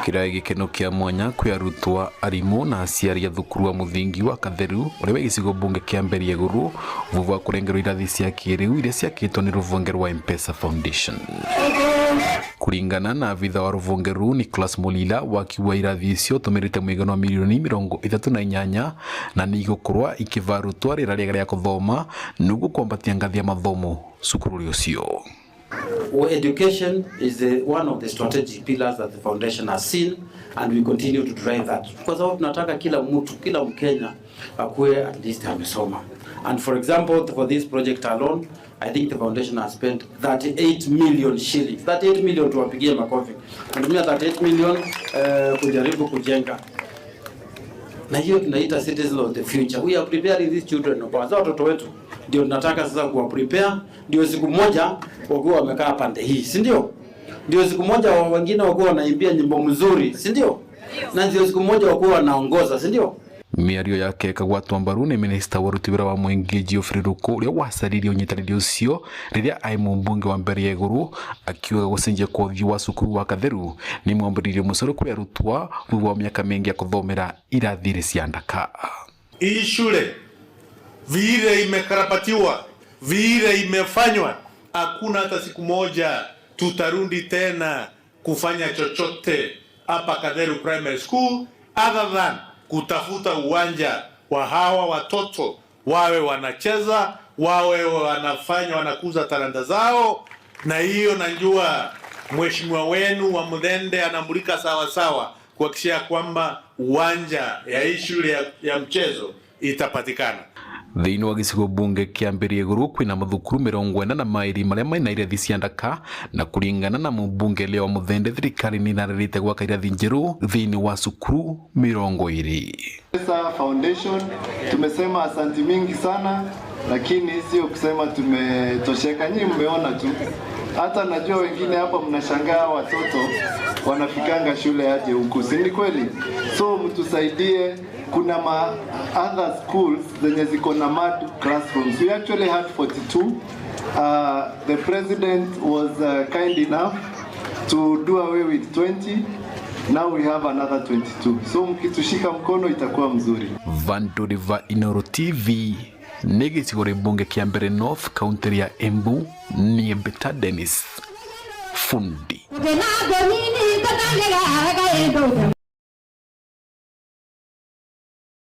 Kirae gikeno kia mwanya kwi arutwa arimu na aciari a thukuru wa muthingi wa Katheru uria gicigo bunge kia Mberieguru vuva kurengerwo irathi cia kiriu iria ciakitwo ni ruvunge rwa M-Pesa Foundation. Kuringana na avitha wa ruvunge ruu Nicholas Mulila wakiuga irathi icio tumirite mwigano wa milioni 38 na ni igukorwa ikiva arutwa rira riega ria kuthoma nugu kwambatia ngathi ya mathomo cukuru ucio. Education is one of the strategic pillars that the foundation has seen, and we continue to drive that. Kwa sababu tunataka kila mtu, kila Mkenya akuwe at least amesoma. And for example, for this project alone, I think the foundation has spent 38 million shillings. 38 million tuwapigie makofi. Natumia 38 million kujaribu kujenga. Na hiyo tunaita citizens of the future. We are preparing these children. Kwa watoto wetu ndio tunataka sasa kuwa prepare, ndio siku moja wako wamekaa pande hii, si ndio? Ndio siku moja wengine wako wanaimbia nyimbo mzuri, si ndio? Na ndio siku moja wako wanaongoza, si ndio? Miario yake kagwatwa mbaru ni minista wa rutibira wa Mwingi Geoffrey Ruku uria wasaririe unyitaniri ucio riria ai mumbunge wa Mberieguru akiuga gucenjia kwa uthii wa cukuru wa Katheru ni mwambiririo mucoro kuri arutwa thutha wa miaka mingi ya kuthomera irathi cia ndaka. Hii shule vile imekarabatiwa, vile imefanywa, hakuna hata siku moja tutarudi tena kufanya chochote hapa Katheru Primary School other than kutafuta uwanja wa hawa watoto wawe wanacheza, wawe wanafanya, wanakuza talanta zao. Na hiyo najua mheshimiwa wenu wa Mudhende anamulika sawa sawa kuhakikisha kwamba uwanja ya hii shule ya mchezo itapatikana. Thiini wa gicigo bunge kia Mberieguru kwina mathukuru 42 maria maina irathi cia ndaka, na kuringana na mubunge Leo Muthende thirikari ni nararite gwaka irathi njeru thiini wa cukuru 20. M-Pesa Foundation tumesema asanti mingi sana, lakini sio kusema tumetosheka. Nyinyi mmeona tu, hata najua wengine hapa mnashangaa watoto wanafikanga shule aje huku, si ni kweli? So mtusaidie. Kuna other schools zenye ziko na mad classrooms. We actually had 42. The president was kind enough to do away with 20. Now we have another 22. So mkitushika mkono itakuwa mzuri. Vandoriva Inoro TV negecigo bunge kia Mbere North County ya Embu ni Beta Dennis Fundi.